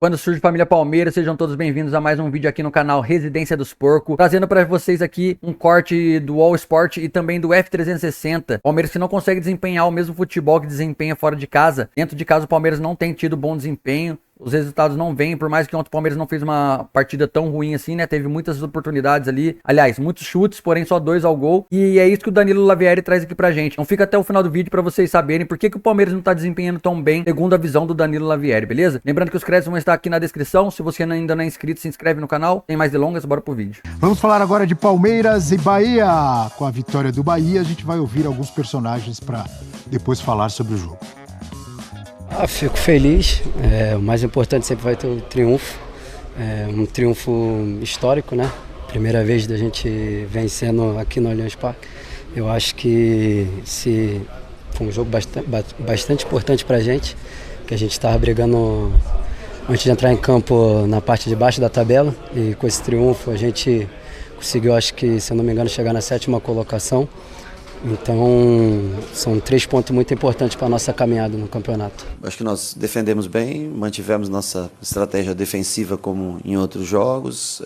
Quando surge família Palmeiras, sejam todos bem-vindos a mais um vídeo aqui no canal Residência dos Porcos, trazendo para vocês aqui um corte do All Sport e também do F360. Palmeiras que não consegue desempenhar o mesmo futebol que desempenha fora de casa. Dentro de casa o Palmeiras não tem tido bom desempenho. Os resultados não vêm, por mais que ontem o Palmeiras não fez uma partida tão ruim assim, né? Teve muitas oportunidades ali. Aliás, muitos chutes, porém só 2 ao gol. E é isso que o Danilo Lavieri traz aqui pra gente. Então fica até o final do vídeo pra vocês saberem por que o Palmeiras não tá desempenhando tão bem, segundo a visão do Danilo Lavieri, beleza? Lembrando que os créditos vão estar aqui na descrição. Se você ainda não é inscrito, se inscreve no canal. Sem mais delongas, bora pro vídeo. Vamos falar agora de Palmeiras e Bahia. Com a vitória do Bahia, a gente vai ouvir alguns personagens pra depois falar sobre o jogo. Fico feliz, o mais importante sempre vai ter o triunfo, um triunfo histórico, né? Primeira vez da gente vencendo aqui no Allianz Parque. Eu acho que foi um jogo bastante importante pra gente, que a gente estava brigando antes de entrar em campo na parte de baixo da tabela, e com esse triunfo a gente conseguiu, acho que, se eu não me engano, chegar na 7ª colocação. Então, são 3 pontos muito importantes para a nossa caminhada no campeonato. Acho que nós defendemos bem, mantivemos nossa estratégia defensiva como em outros jogos.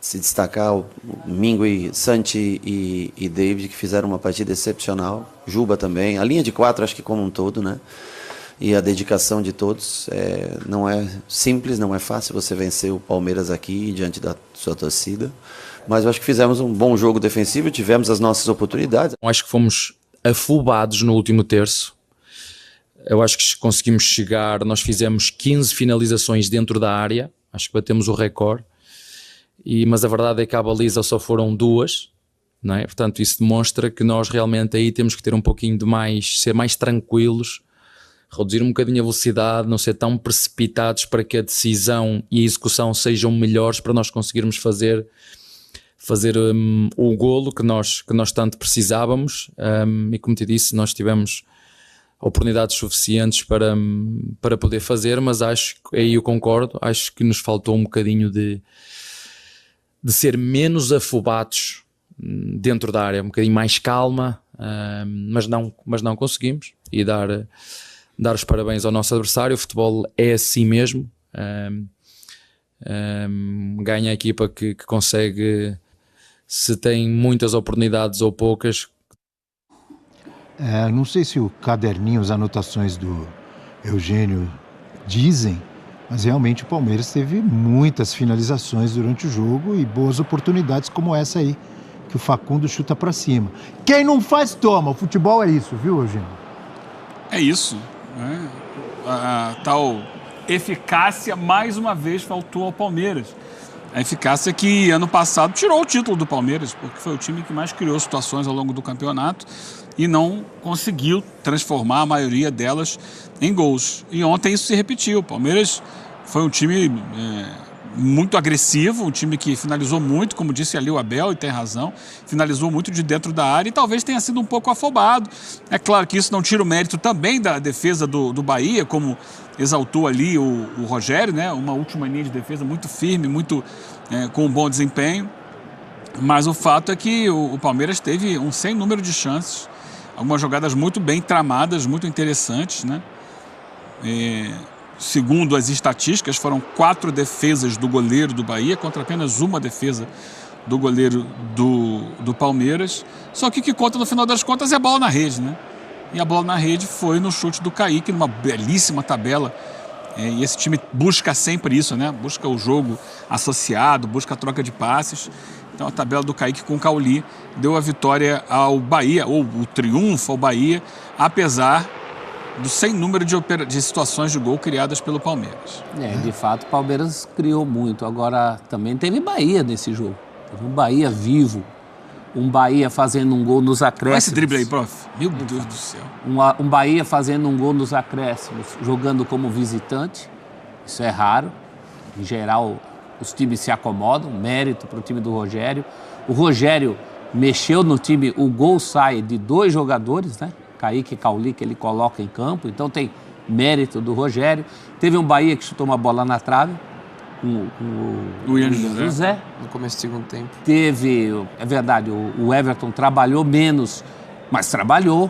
Se destacar o Mingo, Santi e David, que fizeram uma partida excepcional. Juba também. A linha de 4, acho que como um todo, né? E a dedicação de todos. Não é simples, não é fácil você vencer o Palmeiras aqui diante da sua torcida. Mas eu acho que fizemos um bom jogo defensivo, tivemos as nossas oportunidades. Acho que fomos afobados no último terço. Eu acho que conseguimos chegar, nós fizemos 15 finalizações dentro da área, acho que batemos o recorde, mas a verdade é que à baliza só foram 2, não é? Portanto isso demonstra que nós realmente aí temos que ter um pouquinho de mais, ser mais tranquilos, reduzir um bocadinho a velocidade, não ser tão precipitados para que a decisão e a execução sejam melhores para nós conseguirmos fazer o golo que nós tanto precisávamos, e como te disse, nós tivemos oportunidades suficientes para poder fazer, mas acho que aí eu concordo, acho que nos faltou um bocadinho de ser menos afobados dentro da área, um bocadinho mais calma, mas não conseguimos, e dar os parabéns ao nosso adversário. O futebol é assim mesmo, ganha a equipa que consegue, se tem muitas oportunidades ou poucas. Não sei se o caderninho, as anotações do Eugênio dizem, mas realmente o Palmeiras teve muitas finalizações durante o jogo e boas oportunidades como essa aí, que o Facundo chuta pra cima. Quem não faz, toma. O futebol é isso, viu, Eugênio? É isso, né? A tal eficácia, mais uma vez, faltou ao Palmeiras. A eficácia que ano passado tirou o título do Palmeiras, porque foi o time que mais criou situações ao longo do campeonato e não conseguiu transformar a maioria delas em gols. E ontem isso se repetiu. O Palmeiras foi um time muito agressivo, um time que finalizou muito, como disse ali o Abel, e tem razão, finalizou muito de dentro da área e talvez tenha sido um pouco afobado. É claro que isso não tira o mérito também da defesa do Bahia, como exaltou ali o Rogério, né? Uma última linha de defesa muito firme, muito com um bom desempenho. Mas o fato é que o Palmeiras teve um sem número de chances, algumas jogadas muito bem tramadas, muito interessantes, né? Segundo as estatísticas, foram 4 defesas do goleiro do Bahia contra apenas uma defesa do goleiro do Palmeiras. Só que o que conta no final das contas é a bola na rede, né? E a bola na rede foi no chute do Kaique, numa belíssima tabela. E esse time busca sempre isso, né? Busca o jogo associado, busca a troca de passes. Então a tabela do Kaique com o Cauli deu a vitória ao Bahia, ou o triunfo ao Bahia, apesar do sem número de situações de gol criadas pelo Palmeiras. De fato, o Palmeiras criou muito. Agora, também teve Bahia nesse jogo. Teve um Bahia vivo. Um Bahia fazendo um gol nos acréscimos. Olha esse drible aí, prof. Meu Deus do céu. Um Bahia fazendo um gol nos acréscimos, jogando como visitante. Isso é raro. Em geral, os times se acomodam. Mérito para o time do Rogério. O Rogério mexeu no time. O gol sai de 2 jogadores, né? Kaique e Cauli, que ele coloca em campo. Então tem mérito do Rogério. Teve um Bahia que chutou uma bola na trave. O Ian José. No começo do segundo tempo. Teve, é verdade, o Everton trabalhou menos, mas trabalhou.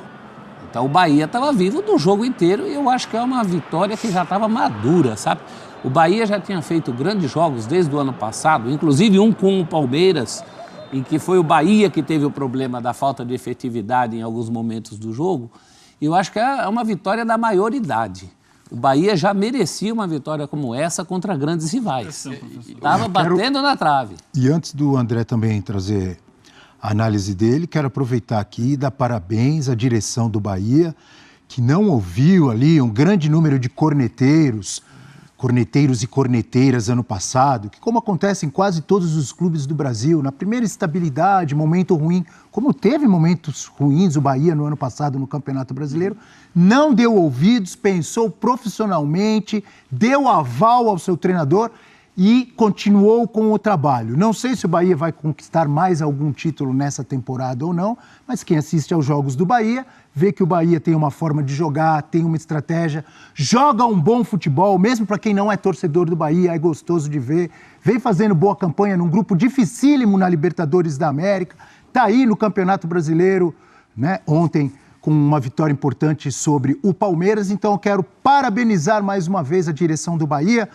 Então o Bahia estava vivo do jogo inteiro e eu acho que é uma vitória que já estava madura, sabe? O Bahia já tinha feito grandes jogos desde o ano passado, inclusive um com o Palmeiras, em que foi o Bahia que teve o problema da falta de efetividade em alguns momentos do jogo. E eu acho que é uma vitória da maioridade. O Bahia já merecia uma vitória como essa contra grandes rivais. Estava batendo na trave. E antes do André também trazer a análise dele, quero aproveitar aqui e dar parabéns à direção do Bahia, que não ouviu ali um grande número de corneteiros e corneteiras ano passado, que como acontece em quase todos os clubes do Brasil, na primeira estabilidade, momento ruim, como teve momentos ruins o Bahia no ano passado no Campeonato Brasileiro, não deu ouvidos, pensou profissionalmente, deu aval ao seu treinador e continuou com o trabalho. Não sei se o Bahia vai conquistar mais algum título nessa temporada ou não, mas quem assiste aos jogos do Bahia vê que o Bahia tem uma forma de jogar, tem uma estratégia, joga um bom futebol, mesmo para quem não é torcedor do Bahia, é gostoso de ver, vem fazendo boa campanha num grupo dificílimo na Libertadores da América, está aí no Campeonato Brasileiro, né, ontem com uma vitória importante sobre o Palmeiras. Então eu quero parabenizar mais uma vez a direção do Bahia,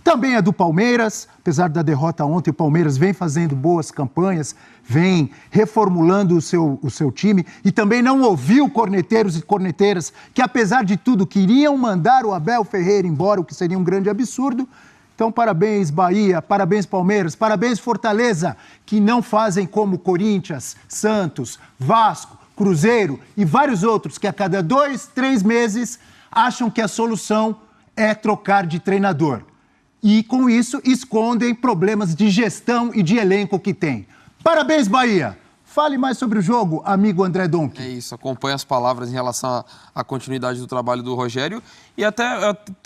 também a do Palmeiras, apesar da derrota ontem, o Palmeiras vem fazendo boas campanhas, vem reformulando o seu time e também não ouviu corneteiros e corneteiras que, apesar de tudo, queriam mandar o Abel Ferreira embora, o que seria um grande absurdo. Então, parabéns Bahia, parabéns Palmeiras, parabéns Fortaleza, que não fazem como Corinthians, Santos, Vasco, Cruzeiro e vários outros que a cada 2, 3 meses acham que a solução é trocar de treinador. E, com isso, escondem problemas de gestão e de elenco que tem. Parabéns, Bahia! Fale mais sobre o jogo, amigo André Donk. É isso, acompanho as palavras em relação à continuidade do trabalho do Rogério e até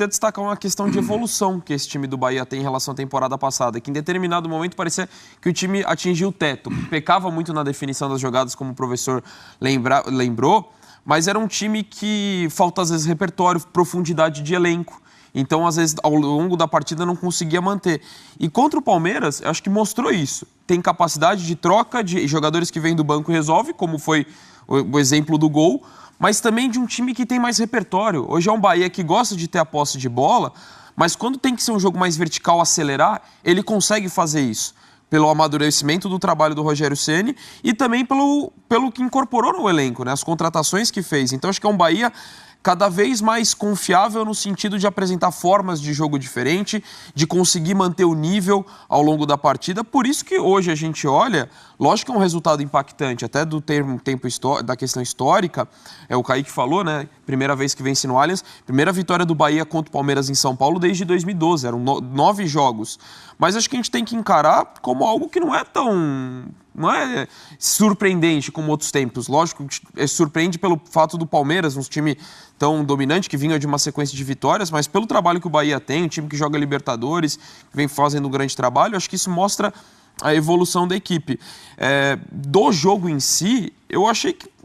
destacar uma questão de evolução que esse time do Bahia tem em relação à temporada passada, que em determinado momento parecia que o time atingiu o teto, pecava muito na definição das jogadas, como o professor lembrou, mas era um time que falta às vezes repertório, profundidade de elenco. Então, às vezes, ao longo da partida não conseguia manter. E contra o Palmeiras, eu acho que mostrou isso. Tem capacidade de troca de jogadores que vêm do banco e resolve, como foi o exemplo do gol, mas também de um time que tem mais repertório. Hoje é um Bahia que gosta de ter a posse de bola, mas quando tem que ser um jogo mais vertical, acelerar, ele consegue fazer isso. Pelo amadurecimento do trabalho do Rogério Ceni e também pelo que incorporou no elenco, né? As contratações que fez. Então, acho que é um Bahia cada vez mais confiável no sentido de apresentar formas de jogo diferente, de conseguir manter o nível ao longo da partida. Por isso que hoje a gente olha, lógico que é um resultado impactante, até da questão histórica, o Kaique falou, né? Primeira vez que vence no Allianz, primeira vitória do Bahia contra o Palmeiras em São Paulo desde 2012, eram 9 jogos. Mas acho que a gente tem que encarar como algo que não é surpreendente como outros tempos. Lógico, surpreende pelo fato do Palmeiras, um time tão dominante que vinha de uma sequência de vitórias, mas pelo trabalho que o Bahia tem, um time que joga Libertadores, que vem fazendo um grande trabalho, acho que isso mostra a evolução da equipe. Do jogo em si, eu achei que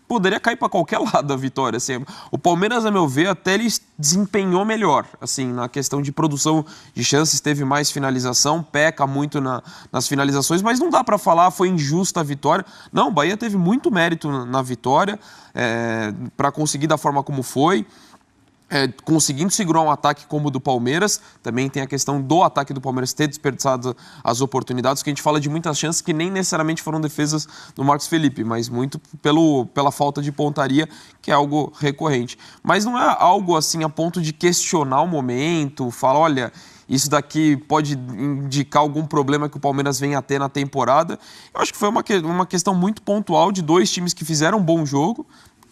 poderia cair para qualquer lado a vitória. Assim, o Palmeiras, a meu ver, até ele desempenhou melhor, assim, na questão de produção de chances, teve mais finalização, peca muito nas finalizações, mas não dá para falar foi injusta a vitória. Não, o Bahia teve muito mérito na vitória, para conseguir da forma como foi. Conseguindo segurar um ataque como o do Palmeiras, também tem a questão do ataque do Palmeiras ter desperdiçado as oportunidades, que a gente fala de muitas chances que nem necessariamente foram defesas do Marcos Felipe, mas muito pela falta de pontaria, que é algo recorrente. Mas não é algo assim a ponto de questionar o momento, falar, olha, isso daqui pode indicar algum problema que o Palmeiras venha a ter na temporada. Eu acho que foi uma questão muito pontual de 2 times que fizeram um bom jogo.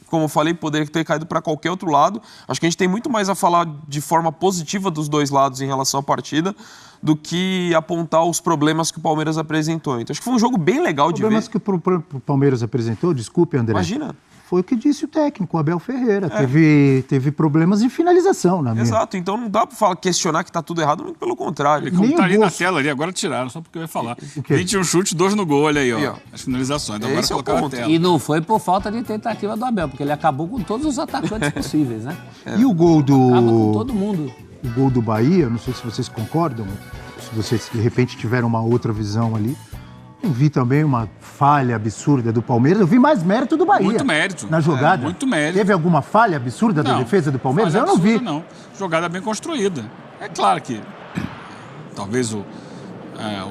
Como eu falei, poderia ter caído para qualquer outro lado. Acho que a gente tem muito mais a falar de forma positiva dos 2 lados em relação à partida do que apontar os problemas que o Palmeiras apresentou. Então, acho que foi um jogo bem legal de ver. Os problemas que o Palmeiras apresentou, desculpe, André. Imagina. Foi o que disse o técnico, o Abel Ferreira. Teve problemas de finalização na minha. Exato, então não dá para questionar que está tudo errado, muito pelo contrário. Como está ali na tela, ali, agora tiraram, só porque eu ia falar. 21 chutes, 2 no gol, olha aí, ó. As finalizações, então agora colocaram na tela. E não foi por falta de tentativa do Abel, porque ele acabou com todos os atacantes possíveis, né? E o gol do... Acaba com todo mundo. O gol do Bahia, não sei se vocês concordam, se vocês de repente tiveram uma outra visão ali. Eu vi também uma falha absurda do Palmeiras. Eu vi mais mérito do Bahia. Muito mérito. Na jogada. Muito mérito. Teve alguma falha absurda da defesa do Palmeiras? Eu não vi. Não. Jogada bem construída. É claro que talvez o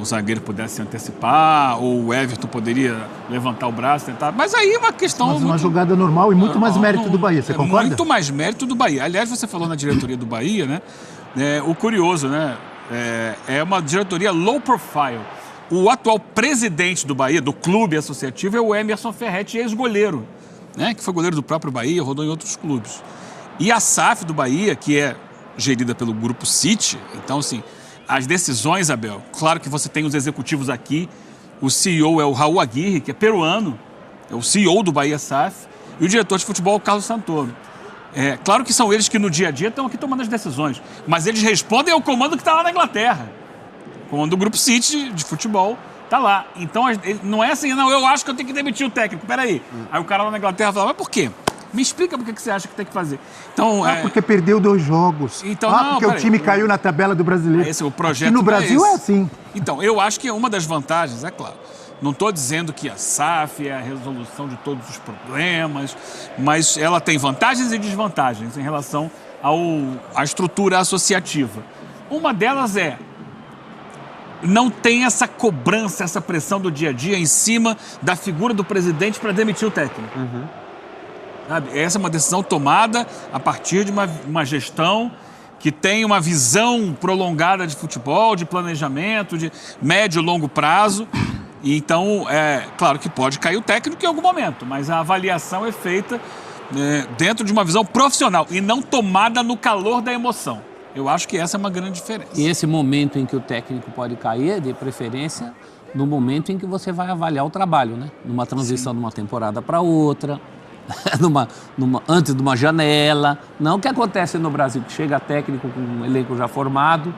zagueiro pudesse se antecipar, ou o Everton poderia levantar o braço, tentar. Mas aí é uma questão. Mas uma jogada normal e muito mais mérito do Bahia, você concorda? Muito mais mérito do Bahia. Aliás, você falou na diretoria do Bahia, né? O curioso, né? É uma diretoria low profile. O atual presidente do Bahia, do clube associativo, é o Emerson Ferretti, ex-goleiro, né? Que foi goleiro do próprio Bahia, rodou em outros clubes. E a SAF do Bahia, que é gerida pelo Grupo City, então, assim, as decisões, Abel, claro que você tem os executivos aqui, o CEO é o Raul Aguirre, que é peruano, é o CEO do Bahia SAF, e o diretor de futebol é o Carlos Santoro. Claro que são eles que no dia a dia estão aqui tomando as decisões, mas eles respondem ao comando que está lá na Inglaterra. O comando do Grupo City de futebol está lá. Então, não é assim, não, eu acho que eu tenho que demitir o técnico, peraí. Aí o cara lá na Inglaterra fala, mas por quê? Me explica por que você acha que tem que fazer. Então, porque perdeu 2 jogos. Então, porque o time caiu na tabela do brasileiro. Esse é o projeto. E no Brasil é assim. Então, eu acho que uma das vantagens, é claro, não estou dizendo que a SAF é a resolução de todos os problemas, mas ela tem vantagens e desvantagens em relação à estrutura associativa. Uma delas não tem essa cobrança, essa pressão do dia a dia em cima da figura do presidente para demitir o técnico. Sabe? Essa é uma decisão tomada a partir de uma gestão que tem uma visão prolongada de futebol, de planejamento, de médio e longo prazo. E então, claro que pode cair o técnico em algum momento, mas a avaliação é feita dentro de uma visão profissional e não tomada no calor da emoção. Eu acho que essa é uma grande diferença. E esse momento em que o técnico pode cair, de preferência, no momento em que você vai avaliar o trabalho, né? Numa transição de uma temporada para outra, antes de uma janela. Não o que acontece no Brasil, que chega técnico com um elenco já formado,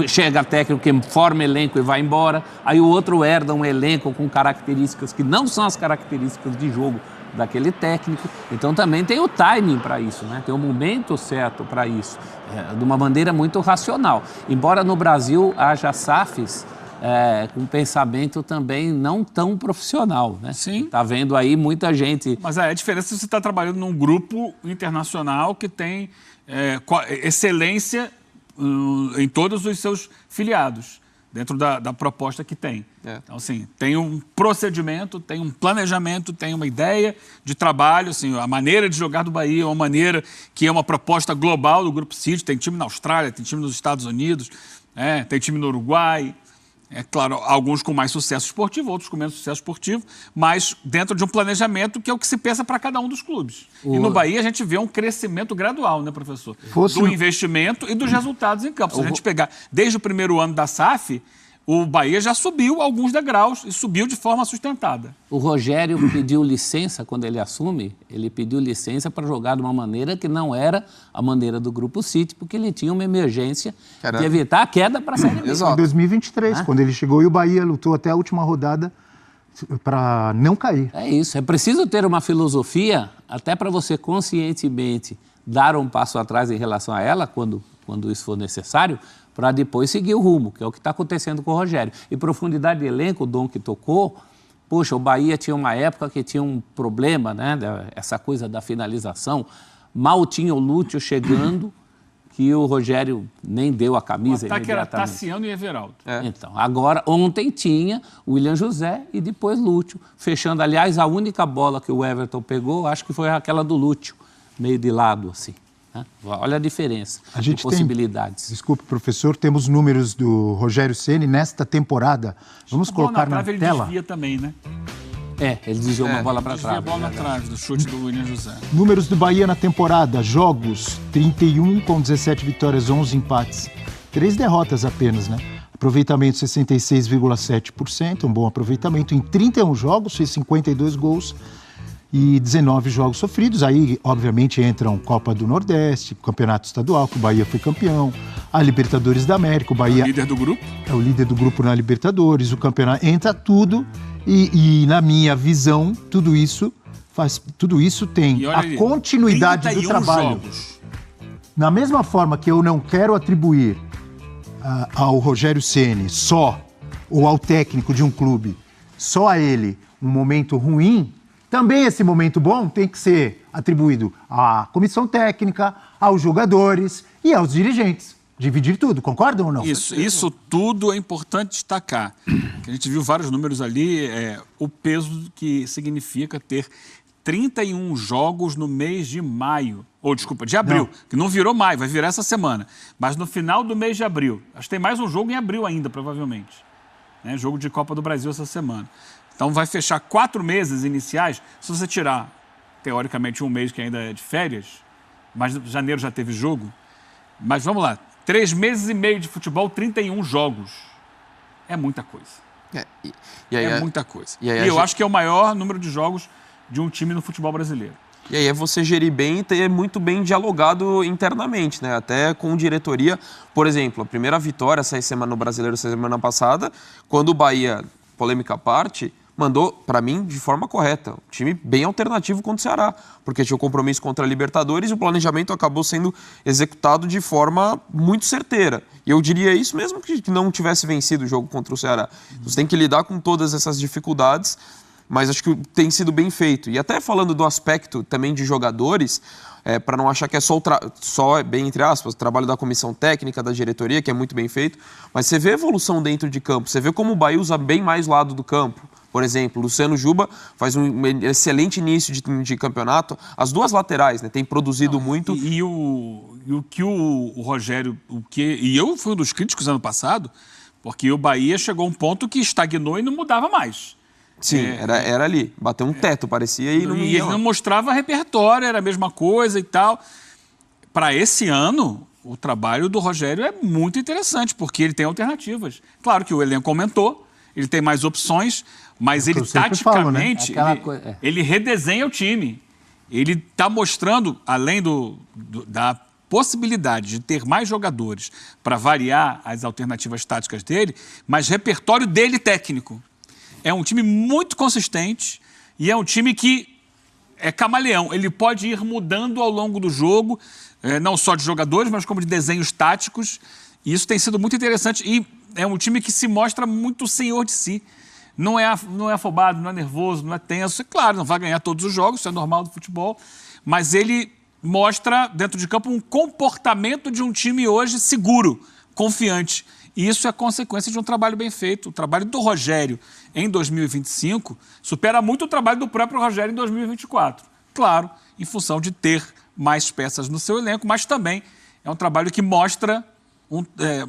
chega técnico que forma elenco e vai embora, aí o outro herda um elenco com características que não são as características de jogo daquele técnico. Então também tem o timing para isso, né? Tem o momento certo para isso, de uma maneira muito racional. Embora no Brasil haja SAFs com um pensamento também não tão profissional, né? Sim. Está vendo aí muita gente... Mas a diferença é que você está trabalhando num grupo internacional que tem excelência em todos os seus filiados, dentro da proposta que tem. Então, assim, tem um procedimento, tem um planejamento, tem uma ideia de trabalho, assim, a maneira de jogar do Bahia é uma maneira que é uma proposta global do Grupo City. Tem time na Austrália, tem time nos Estados Unidos, tem time no Uruguai. É claro, alguns com mais sucesso esportivo, outros com menos sucesso esportivo, mas dentro de um planejamento que é o que se pensa para cada um dos clubes. E no Bahia a gente vê um crescimento gradual, né, professor? Do investimento e dos resultados em campo. Se a gente pegar desde o primeiro ano da SAF, o Bahia já subiu alguns degraus e subiu de forma sustentada. O Rogério pediu licença quando ele assume, ele pediu licença para jogar de uma maneira que não era a maneira do Grupo City, porque ele tinha uma emergência de evitar a queda para a Série B. Em 2023, quando ele chegou e o Bahia lutou até a última rodada para não cair. É isso, é preciso ter uma filosofia até para você conscientemente dar um passo atrás em relação a ela, quando isso for necessário, para depois seguir o rumo, que é o que está acontecendo com o Rogério. E profundidade de elenco, o Dom que tocou, poxa, o Bahia tinha uma época que tinha um problema, né? Essa coisa da finalização. Mal tinha o Lúcio chegando, que o Rogério nem deu a camisa imediatamente. O ataque era Tassiano e Everaldo. Então, agora, ontem tinha o William José e depois Lúcio, fechando. Aliás, a única bola que o Everton pegou, acho que foi aquela do Lúcio, meio de lado, assim. Olha a diferença de possibilidades. Desculpe, professor, temos números do Rogério Ceni nesta temporada. Vamos colocar na tela. Ele desvia também, né? Ele desviou uma bola para trás. Desvia a bola atrás do chute do William José. Números do Bahia na temporada. Jogos, 31 com 17 vitórias, 11 empates. 3 derrotas apenas, né? Aproveitamento 66,7%, um bom aproveitamento. Em 31 jogos, fez 52 gols. E 19 jogos sofridos, aí obviamente entram Copa do Nordeste, Campeonato Estadual, que o Bahia foi campeão, a Libertadores da América, o Bahia... É o líder do grupo? É o líder do grupo na Libertadores, o campeonato, entra tudo e na minha visão, tudo isso tem a continuidade do trabalho. Jogos. Na mesma forma que eu não quero atribuir ao Rogério Ceni ou ao técnico de um clube, só a ele, um momento ruim, também esse momento bom tem que ser atribuído à comissão técnica, aos jogadores e aos dirigentes. dividir tudo, concordam ou não? Isso tudo é importante destacar. A gente viu vários números ali, o peso que significa ter 31 jogos no mês de maio, de abril, que não virou maio, vai virar essa semana, mas no final do mês de abril. Acho que tem mais um jogo em abril ainda, provavelmente. Jogo de Copa do Brasil essa semana. Então vai fechar 4 meses iniciais, se você tirar, teoricamente, um mês que ainda é de férias, mas janeiro já teve jogo, mas vamos lá, 3 meses e meio de futebol, 31 jogos. É muita coisa. Muita coisa. E eu acho que é o maior número de jogos de um time no futebol brasileiro. E aí é você gerir bem e ter muito bem dialogado internamente, né? Até com diretoria. Por exemplo, a primeira vitória essa semana no Brasileiro, essa semana passada, quando o Bahia, polêmica à parte, mandou, para mim, de forma correta. Um time bem alternativo contra o Ceará, porque tinha o compromisso contra a Libertadores e o planejamento acabou sendo executado de forma muito certeira. E eu diria isso mesmo que não tivesse vencido o jogo contra o Ceará. Você tem que lidar com todas essas dificuldades, mas acho que tem sido bem feito. E até falando do aspecto também de jogadores, para não achar que é só bem entre aspas, o trabalho da comissão técnica, da diretoria, que é muito bem feito, mas você vê evolução dentro de campo, você vê como o Bahia usa bem mais o lado do campo. Por exemplo, o Luciano Juba faz um excelente início de campeonato. As duas laterais, né, tem produzido muito. E o que o Rogério... E eu fui um dos críticos ano passado, porque o Bahia chegou a um ponto que estagnou e não mudava mais. Sim, era ali. Bateu um teto, parecia, e não ia. E ele não mostrava repertório, era a mesma coisa e tal. Para esse ano, o trabalho do Rogério é muito interessante, porque ele tem alternativas. Claro que o elenco aumentou, ele tem mais opções, mas ele taticamente, falo, né? ele redesenha o time. Ele está mostrando, além da possibilidade de ter mais jogadores para variar as alternativas táticas dele, mas repertório dele técnico. É um time muito consistente e é um time que é camaleão. Ele pode ir mudando ao longo do jogo, não só de jogadores, mas como de desenhos táticos. E isso tem sido muito interessante. E é um time que se mostra muito senhor de si. Não é afobado, não é nervoso, não é tenso. É claro, não vai ganhar todos os jogos, isso é normal do futebol. Mas ele mostra, dentro de campo, um comportamento de um time hoje seguro, confiante. E isso é consequência de um trabalho bem feito. O trabalho do Rogério em 2025 supera muito o trabalho do próprio Rogério em 2024. Claro, em função de ter mais peças no seu elenco, mas também é um trabalho que mostra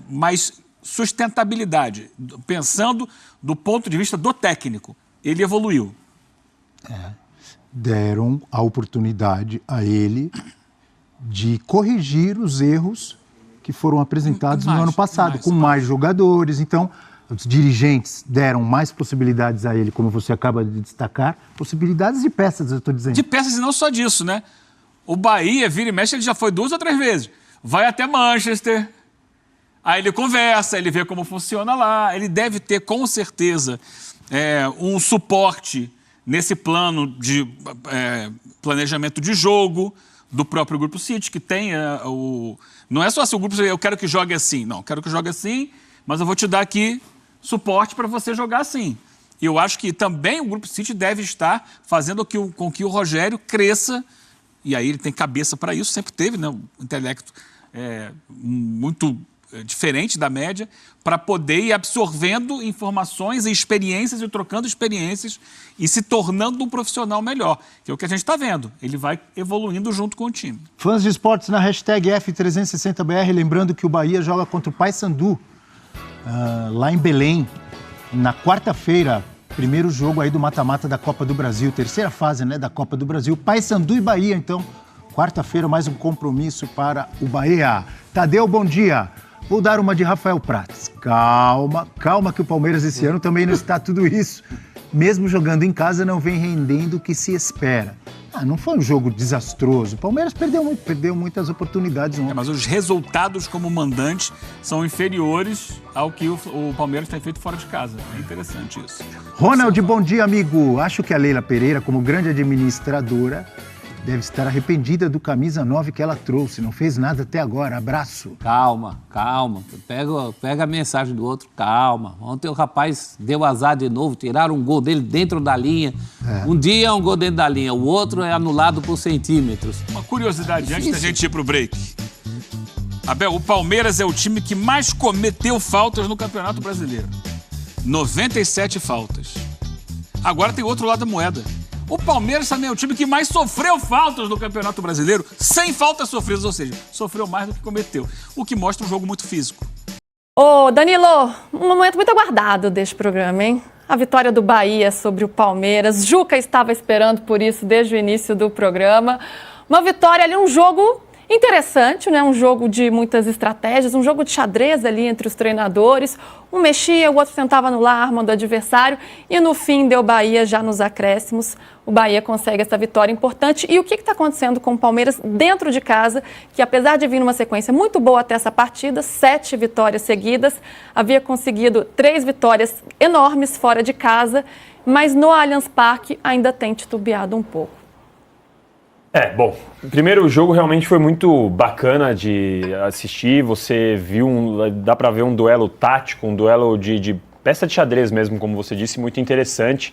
mais sustentabilidade. Pensando do ponto de vista do técnico, ele evoluiu. Deram a oportunidade a ele de corrigir os erros que foram apresentados no ano passado, com mais jogadores. Então, os dirigentes deram mais possibilidades a ele, como você acaba de destacar, possibilidades de peças, eu estou dizendo. De peças e não só disso, né? O Bahia, vira e mexe, ele já foi 2 ou 3 vezes. Vai até Manchester, aí ele conversa, ele vê como funciona lá, ele deve ter, com certeza, um suporte nesse plano de planejamento de jogo do próprio Grupo City, que tem Não é só assim, o grupo, eu quero que jogue assim. Não, quero que jogue assim, mas eu vou te dar aqui suporte para você jogar assim. E eu acho que também o Grupo City deve estar fazendo com que o Rogério cresça, e aí ele tem cabeça para isso, sempre teve, né, um intelecto muito diferente da média, para poder ir absorvendo informações e experiências e trocando experiências e se tornando um profissional melhor, que é o que a gente está vendo. Ele vai evoluindo junto com o time. Fãs de esportes na hashtag F360BR, lembrando que o Bahia joga contra o Paysandu, lá em Belém, na quarta-feira, primeiro jogo aí do mata-mata da Copa do Brasil, terceira fase, né, da Copa do Brasil, Paysandu e Bahia, então, quarta-feira mais um compromisso para o Bahia. Tadeu, bom dia. Vou dar uma de Rafael Prats. Calma que o Palmeiras esse ano também não está tudo isso. Mesmo jogando em casa, não vem rendendo o que se espera. Não foi um jogo desastroso. O Palmeiras perdeu muitas oportunidades ontem. Mas os resultados como mandante são inferiores ao que o Palmeiras tem feito fora de casa. É interessante isso. Ronald, bom dia, amigo. Acho que a Leila Pereira, como grande administradora, deve estar arrependida do camisa 9 que ela trouxe. Não fez nada até agora. Abraço. Calma. Pega a mensagem do outro. Calma. Ontem o rapaz deu azar de novo. Tiraram um gol dele dentro da linha. Um dia é um gol dentro da linha. O outro é anulado por centímetros. Uma curiosidade, antes da gente ir pro break. Abel, o Palmeiras é o time que mais cometeu faltas no Campeonato Brasileiro. 97 faltas. Agora tem outro lado da moeda. O Palmeiras também é o time que mais sofreu faltas no Campeonato Brasileiro, sem faltas sofridas, ou seja, sofreu mais do que cometeu, o que mostra um jogo muito físico. Ô, Danilo, um momento muito aguardado deste programa, hein? A vitória do Bahia sobre o Palmeiras. Juca estava esperando por isso desde o início do programa. Uma vitória ali, um jogo interessante, né? Um jogo de muitas estratégias, um jogo de xadrez ali entre os treinadores. Um mexia, o outro tentava anular a arma do adversário e no fim deu Bahia já nos acréscimos. O Bahia consegue essa vitória importante. E o que está acontecendo com o Palmeiras dentro de casa, que apesar de vir numa sequência muito boa até essa partida, 7 vitórias seguidas, havia conseguido 3 vitórias enormes fora de casa, mas no Allianz Parque ainda tem titubeado um pouco. Bom, primeiro o jogo realmente foi muito bacana de assistir, você viu, dá pra ver um duelo tático, um duelo de peça de xadrez mesmo, como você disse, muito interessante.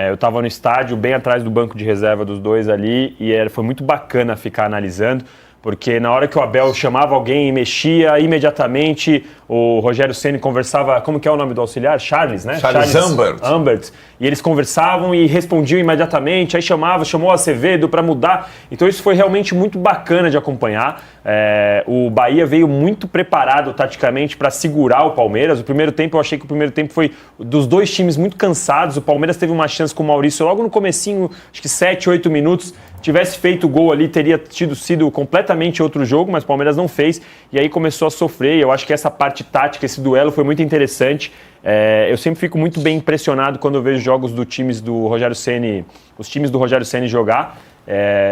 Eu tava no estádio, bem atrás do banco de reserva dos dois ali, e foi muito bacana ficar analisando, porque na hora que o Abel chamava alguém e mexia, imediatamente o Rogério Ceni conversava, como que é o nome do auxiliar? Charles, né? Charles Ambert. E eles conversavam e respondiam imediatamente, aí chamou o Acevedo para mudar. Então isso foi realmente muito bacana de acompanhar. O Bahia veio muito preparado taticamente para segurar o Palmeiras. O primeiro tempo, eu achei que o primeiro tempo foi dos dois times muito cansados. O Palmeiras teve uma chance com o Maurício logo no comecinho, acho que 7, 8 minutos. Tivesse feito o gol ali, teria sido completamente outro jogo, mas o Palmeiras não fez e aí começou a sofrer. Eu acho que essa parte tática, esse duelo foi muito interessante. Eu sempre fico muito bem impressionado quando eu vejo jogos dos times do Rogério Ceni, os times do Rogério Ceni jogar.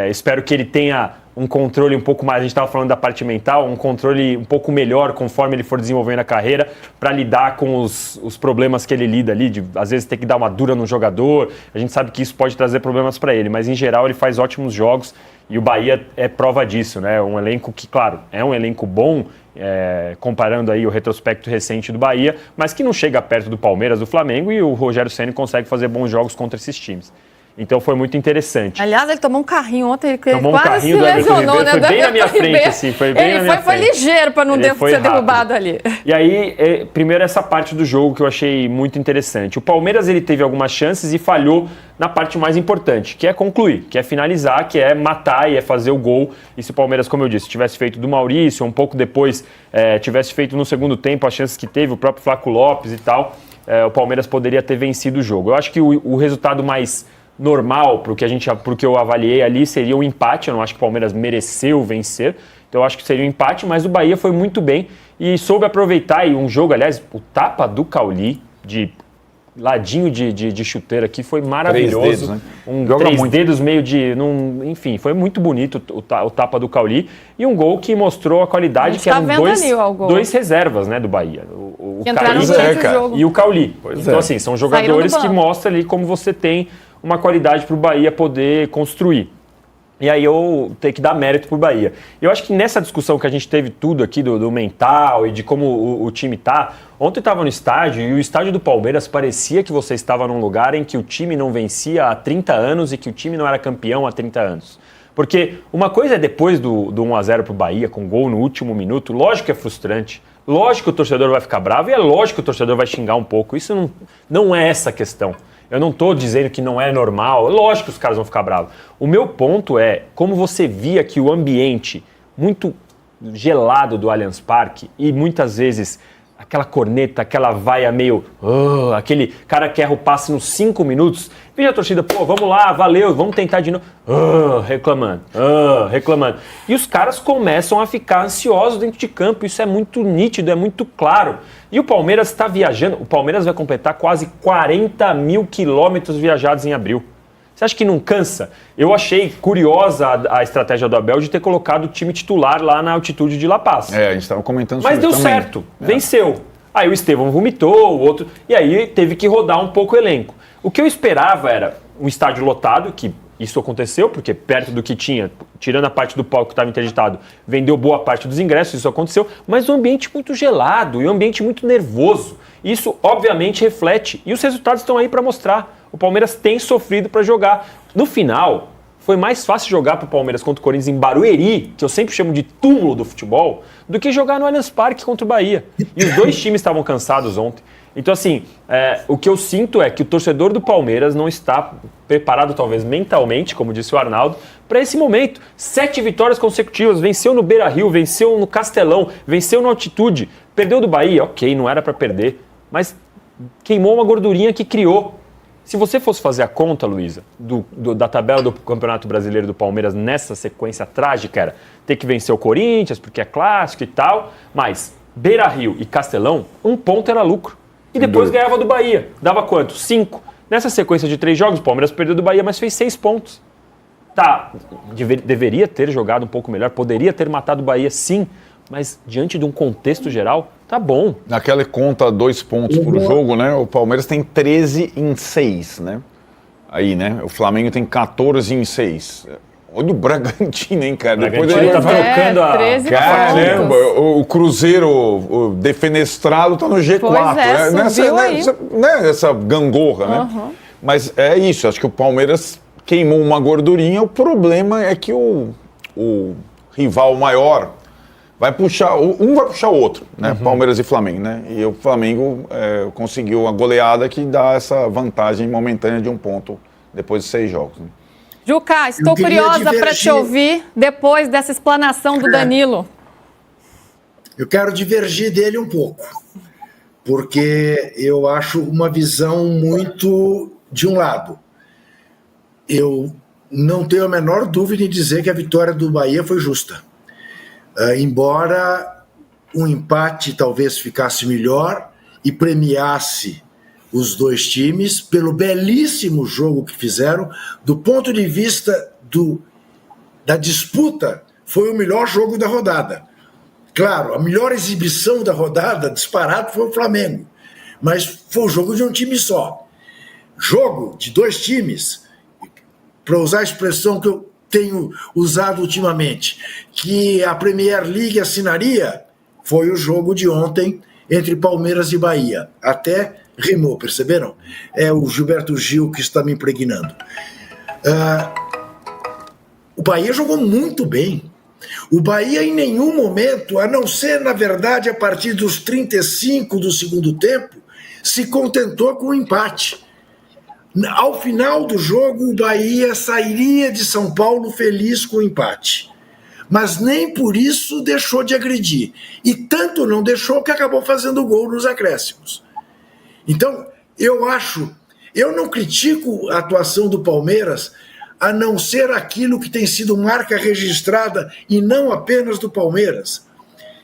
Espero que ele tenha um controle um pouco mais, a gente estava falando da parte mental, um controle um pouco melhor conforme ele for desenvolvendo a carreira para lidar com os problemas que ele lida ali, de às vezes ter que dar uma dura no jogador, a gente sabe que isso pode trazer problemas para ele, mas em geral ele faz ótimos jogos e o Bahia é prova disso, né? Um elenco que, claro, é um elenco bom, comparando aí o retrospecto recente do Bahia, mas que não chega perto do Palmeiras, do Flamengo, e o Rogério Ceni consegue fazer bons jogos contra esses times. Então foi muito interessante. Aliás, ele tomou um carrinho ontem, ele tomou quase um se lesionou, né? Foi bem na minha frente, assim, foi bem na minha frente. Foi ligeiro para não ser derrubado ali. E aí, primeiro essa parte do jogo que eu achei muito interessante. O Palmeiras, ele teve algumas chances e falhou na parte mais importante, que é concluir, que é finalizar, que é matar e é fazer o gol. E se o Palmeiras, como eu disse, tivesse feito do Maurício, um pouco depois, tivesse feito no segundo tempo as chances que teve, o próprio Flaco Lopes e tal, o Palmeiras poderia ter vencido o jogo. Eu acho que o resultado mais normal pro que eu avaliei ali seria um empate. Eu não acho que o Palmeiras mereceu vencer, então eu acho que seria um empate, mas o Bahia foi muito bem e soube aproveitar. E um jogo, aliás, o tapa do Cauli de ladinho de chuteira aqui foi maravilhoso. 3 dedos, né? Joga 3 dedos meio de... enfim, foi muito bonito o tapa do Cauli e um gol que mostrou a qualidade, que eram dois reservas, né, do Bahia. O Cauli e o Cauli. Então assim, são jogadores que mostram ali como você tem uma qualidade para o Bahia poder construir. E aí eu tenho que dar mérito para o Bahia. Eu acho que nessa discussão que a gente teve tudo aqui do mental e de como o time tá, ontem eu estava no estádio e o estádio do Palmeiras parecia que você estava num lugar em que o time não vencia há 30 anos e que o time não era campeão há 30 anos. Porque uma coisa é depois do 1-0 para o Bahia, com gol no último minuto, lógico que é frustrante, lógico que o torcedor vai ficar bravo e é lógico que o torcedor vai xingar um pouco. Isso não é essa a questão. Eu não estou dizendo que não é normal, lógico que os caras vão ficar bravos. O meu ponto é como você via que o ambiente muito gelado do Allianz Parque e muitas vezes aquela corneta, aquela vaia meio... aquele cara que erra o passe nos 5 minutos. Veja a torcida, vamos lá, valeu, vamos tentar de novo. Reclamando. E os caras começam a ficar ansiosos dentro de campo. Isso é muito nítido, é muito claro. E o Palmeiras está viajando. O Palmeiras vai completar quase 40 mil quilômetros viajados em abril. Você acha que não cansa? Eu achei curiosa a estratégia do Abel de ter colocado o time titular lá na altitude de La Paz. A gente estava comentando sobre isso. Mas deu certo, venceu. Aí o Estevão vomitou, o outro... E aí teve que rodar um pouco o elenco. O que eu esperava era um estádio lotado, que isso aconteceu, porque perto do que tinha, tirando a parte do palco que estava interditado, vendeu boa parte dos ingressos, isso aconteceu, mas um ambiente muito gelado e um ambiente muito nervoso. Isso, obviamente, reflete. E os resultados estão aí para mostrar. O Palmeiras tem sofrido para jogar. No final, Foi mais fácil jogar pro Palmeiras contra o Corinthians em Barueri, que eu sempre chamo de túmulo do futebol, do que jogar no Allianz Parque contra o Bahia. E os dois times estavam cansados ontem. Então, assim, o que eu sinto é que o torcedor do Palmeiras não está preparado, talvez mentalmente, como disse o Arnaldo, para esse momento. 7 vitórias consecutivas, venceu no Beira-Rio, venceu no Castelão, venceu na altitude, perdeu do Bahia, ok, não era para perder, mas queimou uma gordurinha que criou. Se você fosse fazer a conta, Luísa, da tabela do Campeonato Brasileiro do Palmeiras nessa sequência trágica, era ter que vencer o Corinthians, porque é clássico e tal, mas Beira-Rio e Castelão, 1 ponto era lucro. E depois ganhava do Bahia. Dava quanto? 5. Nessa sequência de 3 jogos, o Palmeiras perdeu do Bahia, mas fez 6 pontos. Tá, deveria ter jogado um pouco melhor, poderia ter matado o Bahia, sim, mas diante de um contexto geral, tá bom. Naquela conta 2 pontos por jogo, né? O Palmeiras tem 13 em 6, né? Aí, né? O Flamengo tem 14 em 6. Olha o Bragantino, hein, cara? Depois ele tá trocando a... Caramba, o Cruzeiro defenestrado tá no G4. Pois é, essa gangorra, né? Mas é isso, acho que o Palmeiras queimou uma gordurinha. O problema é que o rival maior vai puxar, um vai puxar o outro, né? Palmeiras e Flamengo, né? E o Flamengo conseguiu a goleada que dá essa vantagem momentânea de 1 ponto depois de 6 jogos, né? Juca, estou curiosa para te ouvir depois dessa explanação do Danilo. Eu quero divergir dele um pouco, porque eu acho uma visão muito de um lado. Eu não tenho a menor dúvida em dizer que a vitória do Bahia foi justa. Embora um empate talvez ficasse melhor e premiasse os 2 times pelo belíssimo jogo que fizeram, do ponto de vista da disputa, foi o melhor jogo da rodada. Claro, a melhor exibição da rodada, disparado, foi o Flamengo, mas foi o jogo de um time só. Jogo de 2 times, para usar a expressão que eu tenho usado ultimamente, que a Premier League assinaria, foi o jogo de ontem entre Palmeiras e Bahia. Até rimou, perceberam? É o Gilberto Gil que está me impregnando. O Bahia jogou muito bem. O Bahia em nenhum momento, a não ser, na verdade, a partir dos 35 do segundo tempo, se contentou com o empate. Ao final do jogo, o Bahia sairia de São Paulo feliz com o empate. Mas nem por isso deixou de agredir. E tanto não deixou que acabou fazendo gol nos acréscimos. Então, eu não critico a atuação do Palmeiras, a não ser aquilo que tem sido marca registrada, e não apenas do Palmeiras,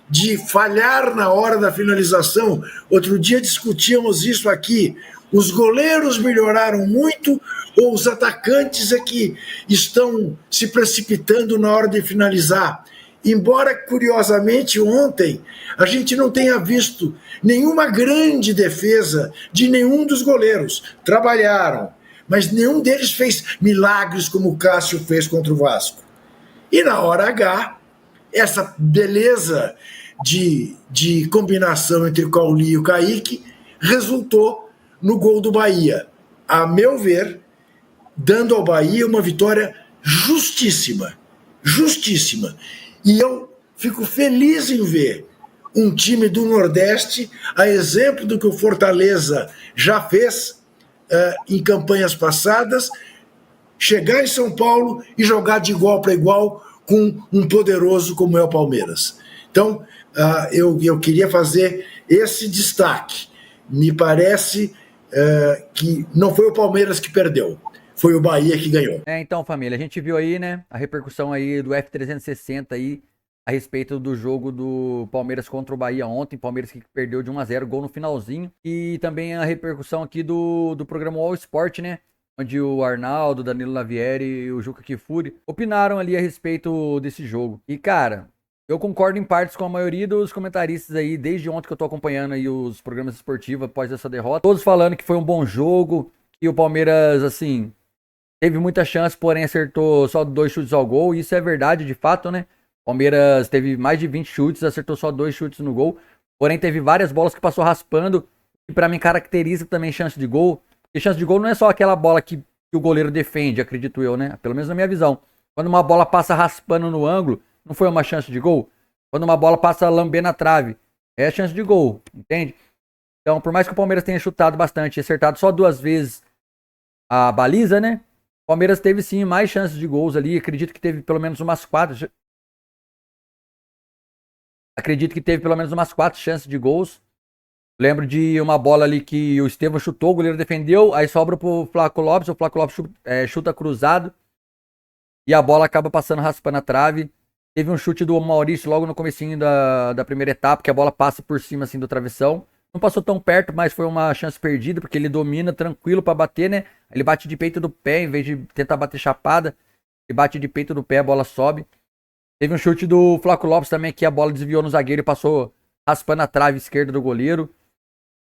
de falhar na hora da finalização. Outro dia discutíamos isso aqui. Os goleiros melhoraram muito ou os atacantes é que estão se precipitando na hora de finalizar? Embora, curiosamente, ontem a gente não tenha visto nenhuma grande defesa de nenhum dos goleiros. Trabalharam, mas nenhum deles fez milagres como o Cássio fez contra o Vasco. E na hora H, essa beleza de combinação entre o Cauli e o Kaique resultou no gol do Bahia. A meu ver, dando ao Bahia uma vitória justíssima. Justíssima. E eu fico feliz em ver um time do Nordeste, a exemplo do que o Fortaleza já fez em campanhas passadas, chegar em São Paulo e jogar de igual para igual com um poderoso como é o Palmeiras. Então, eu queria fazer esse destaque. Me parece que não foi o Palmeiras que perdeu, foi o Bahia que ganhou. Então, família, a gente viu aí, né, a repercussão aí do F360 aí a respeito do jogo do Palmeiras contra o Bahia ontem. Palmeiras que perdeu de 1-0, gol no finalzinho. E também a repercussão aqui do programa All Sport, né, onde o Arnaldo, Danilo Lavieri e o Juca Kfouri opinaram ali a respeito desse jogo. E, cara, eu concordo em partes com a maioria dos comentaristas aí, desde ontem que eu tô acompanhando aí os programas esportivos após essa derrota. Todos falando que foi um bom jogo, que o Palmeiras, assim, teve muita chance, porém acertou só 2 chutes ao gol. E isso é verdade, de fato, né? O Palmeiras teve mais de 20 chutes, acertou só 2 chutes no gol. Porém, teve várias bolas que passou raspando, que pra mim caracteriza também chance de gol. E chance de gol não é só aquela bola que que o goleiro defende, acredito eu, né? Pelo menos na minha visão. Quando uma bola passa raspando no ângulo, não foi uma chance de gol? Quando uma bola passa lambendo a trave, é chance de gol, entende? Então, por mais que o Palmeiras tenha chutado bastante e acertado só 2 vezes a baliza, né? O Palmeiras teve sim mais chances de gols ali. Acredito que teve pelo menos umas 4. Acredito que teve pelo menos umas 4 chances de gols. Lembro de uma bola ali que o Estevão chutou, o goleiro defendeu, aí sobra pro Flaco Lopes, o Flaco Lopes chuta cruzado e a bola acaba passando raspando a trave. Teve um chute do Maurício logo no comecinho da primeira etapa, que a bola passa por cima assim do travessão. Não passou tão perto, mas foi uma chance perdida, porque ele domina tranquilo pra bater, né? Ele bate de peito do pé, em vez de tentar bater chapada, ele bate de peito do pé, a bola sobe. Teve um chute do Flaco Lopes também, que a bola desviou no zagueiro e passou raspando a trave esquerda do goleiro.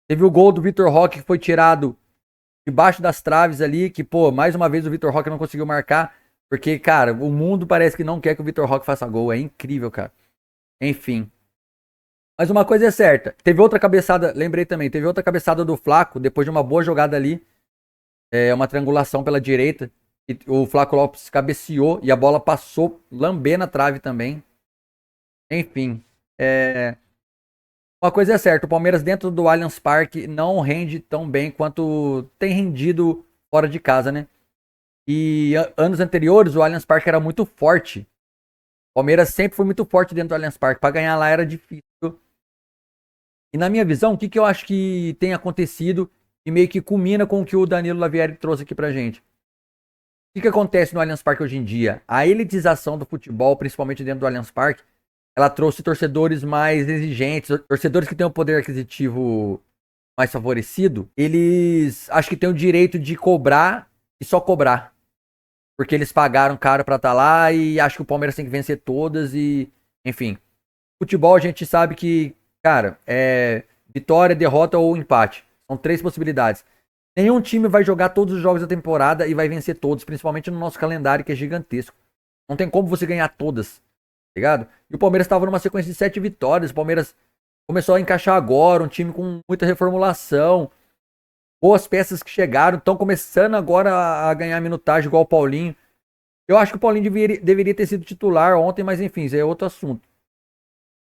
Teve o gol do Vitor Roque, que foi tirado debaixo das traves ali, que, pô, mais uma vez o Vitor Roque não conseguiu marcar, porque, cara, o mundo parece que não quer que o Vitor Roque faça gol. É incrível, cara. Enfim. Mas uma coisa é certa, teve outra cabeçada, lembrei também, teve outra cabeçada do Flaco, depois de uma boa jogada ali, uma triangulação pela direita, e o Flaco Lopes cabeceou e a bola passou lambendo a trave também. Enfim, uma coisa é certa, o Palmeiras dentro do Allianz Parque não rende tão bem quanto tem rendido fora de casa, né? E anos anteriores o Allianz Parque era muito forte. O Palmeiras sempre foi muito forte dentro do Allianz Parque, para ganhar lá era difícil. E na minha visão, o que eu acho que tem acontecido e meio que culmina com o que o Danilo Lavieri trouxe aqui pra gente. O que acontece no Allianz Parque hoje em dia? A elitização do futebol, principalmente dentro do Allianz Parque, ela trouxe torcedores mais exigentes, torcedores que têm um poder aquisitivo mais favorecido, eles acho que têm o direito de cobrar e só cobrar. Porque eles pagaram caro pra estar lá e acho que o Palmeiras tem que vencer todas e, enfim. Futebol a gente sabe que, cara, é vitória, derrota ou empate. São 3 possibilidades. Nenhum time vai jogar todos os jogos da temporada e vai vencer todos, principalmente no nosso calendário que é gigantesco. Não tem como você ganhar todas, tá ligado? E o Palmeiras estava numa sequência de 7 vitórias. O Palmeiras começou a encaixar agora, um time com muita reformulação. Boas peças que chegaram, estão começando agora a ganhar minutagem igual o Paulinho. Eu acho que o Paulinho deveria ter sido titular ontem, mas enfim, isso é outro assunto.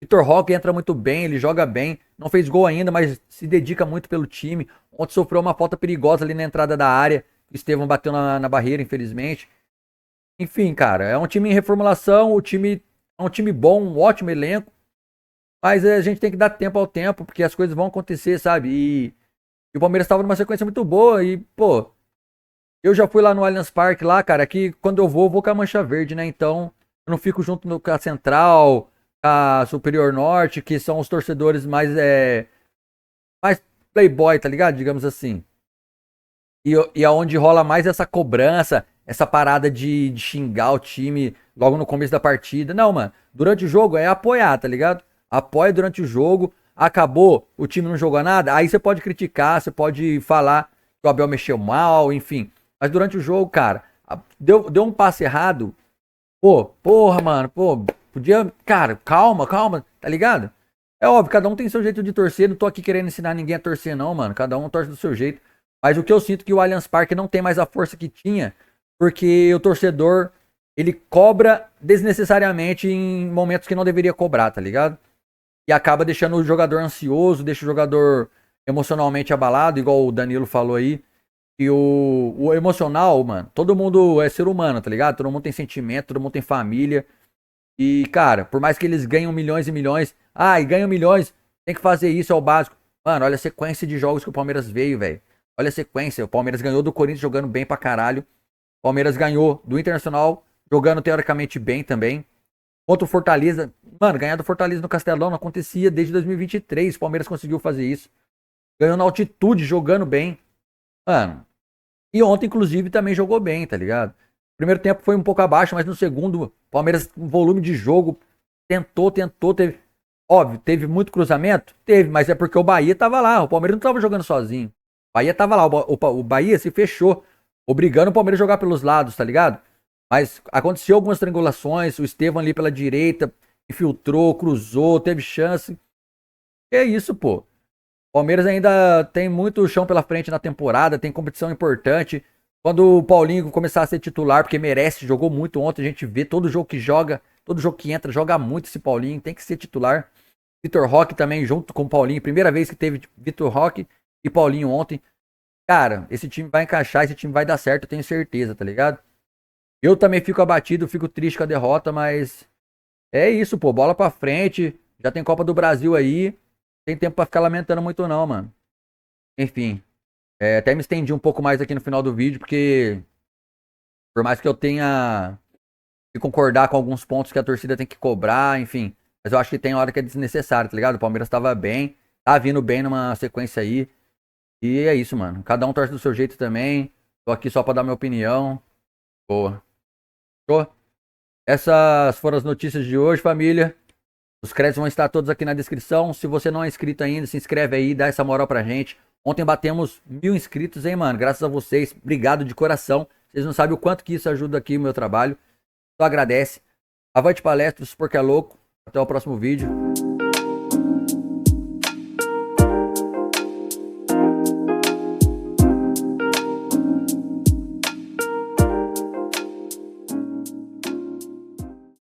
Vitor Roque entra muito bem, ele joga bem, não fez gol ainda, mas se dedica muito pelo time. Ontem sofreu uma falta perigosa ali na entrada da área, o Estevão bateu na barreira, infelizmente. Enfim, cara, é um time em reformulação, o time é um time bom, um ótimo elenco, mas a gente tem que dar tempo ao tempo, porque as coisas vão acontecer, sabe? E o Palmeiras estava numa sequência muito boa e, pô, eu já fui lá no Allianz Parque lá, cara, que quando eu vou com a Mancha Verde, né? Então, eu não fico junto com a Central, a Superior Norte, que são os torcedores mais playboy, tá ligado? Digamos assim. E aonde rola mais essa cobrança, essa parada de xingar o time logo no começo da partida. Não, mano, durante o jogo é apoiar, tá ligado? Apoia durante o jogo. Acabou, o time não jogou nada, aí você pode criticar, você pode falar que o Abel mexeu mal, enfim. Mas durante o jogo, cara, deu um passe errado. Porra, mano, podia, cara, calma, tá ligado? É óbvio, cada um tem seu jeito de torcer, não tô aqui querendo ensinar ninguém a torcer não, mano, cada um torce do seu jeito. Mas o que eu sinto é que o Allianz Parque não tem mais a força que tinha, porque o torcedor, ele cobra desnecessariamente em momentos que não deveria cobrar, tá ligado? E acaba deixando o jogador ansioso, deixa o jogador emocionalmente abalado, igual o Danilo falou aí. E o emocional, mano, todo mundo é ser humano, tá ligado? Todo mundo tem sentimento, todo mundo tem família. E, cara, por mais que eles ganham milhões e milhões, e ganham milhões, tem que fazer isso, é o básico. Mano, olha a sequência de jogos que o Palmeiras veio, velho. Olha a sequência, o Palmeiras ganhou do Corinthians jogando bem pra caralho. O Palmeiras ganhou do Internacional jogando teoricamente bem também. Contra o Fortaleza, mano, ganhar do Fortaleza no Castelão não acontecia desde 2023. O Palmeiras conseguiu fazer isso. Ganhou na altitude, jogando bem. Mano, e ontem, inclusive, também jogou bem, tá ligado? O primeiro tempo foi um pouco abaixo, mas no segundo, o Palmeiras, com volume de jogo, tentou, teve. Óbvio, teve muito cruzamento? Teve, mas é porque o Bahia tava lá. O Palmeiras não tava jogando sozinho. O Bahia tava lá. O Bahia se fechou, obrigando o Palmeiras a jogar pelos lados, tá ligado? Mas aconteceu algumas triangulações, o Estevão ali pela direita, infiltrou, cruzou, teve chance. Que é isso, pô. O Palmeiras ainda tem muito chão pela frente na temporada, tem competição importante. Quando o Paulinho começar a ser titular, porque merece, jogou muito ontem, a gente vê todo jogo que joga, todo jogo que entra, joga muito esse Paulinho, tem que ser titular. Vitor Roque também junto com o Paulinho, primeira vez que teve Vitor Roque e Paulinho ontem. Cara, esse time vai encaixar, esse time vai dar certo, eu tenho certeza, tá ligado? Eu também fico abatido, fico triste com a derrota, mas é isso, pô, bola pra frente, já tem Copa do Brasil aí, não tem tempo pra ficar lamentando muito não, mano. Enfim, até me estendi um pouco mais aqui no final do vídeo, porque por mais que eu tenha que concordar com alguns pontos que a torcida tem que cobrar, enfim, mas eu acho que tem hora que é desnecessário, tá ligado? O Palmeiras tava bem, tá vindo bem numa sequência aí, e é isso, mano. Cada um torce do seu jeito também, tô aqui só pra dar minha opinião. Boa. Show? Essas foram as notícias de hoje, família. Os créditos vão estar todos aqui na descrição. Se você não é inscrito ainda, se inscreve aí, dá essa moral pra gente. Ontem batemos 1000 inscritos, hein, mano? Graças a vocês. Obrigado de coração. Vocês não sabem o quanto que isso ajuda aqui o meu trabalho. Só agradece. Avante palestra, porque é louco. Até o próximo vídeo.